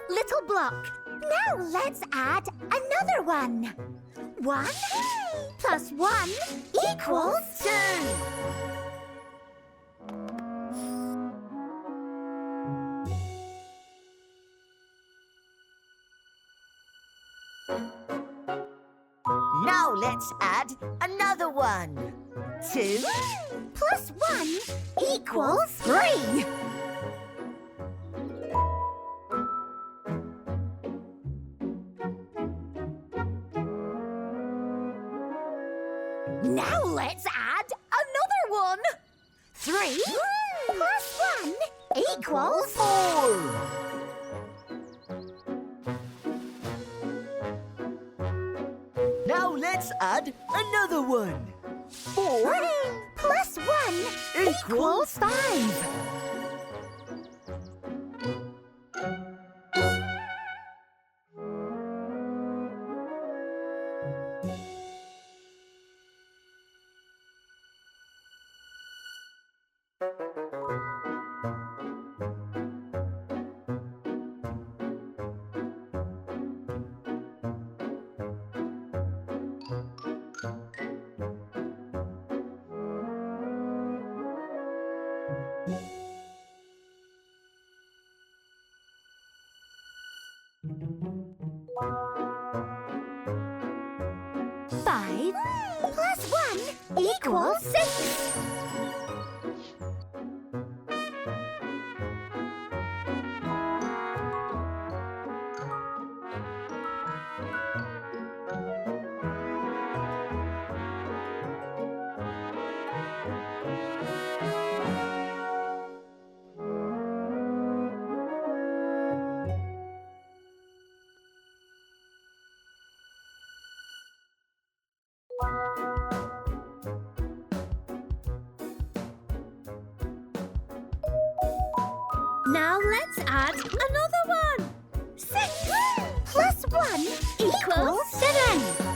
little block. Now let's add another one. 1 plus 1 equals 2. Now let's add another one. 2 Plus 1 equals 3. Now let's add another one. 3 plus 1 equals 4. Now let's add another one. 4 plus 1 equals 5. Five plus 1 equals 6. Now let's add another one. 6 plus 1 equals 7.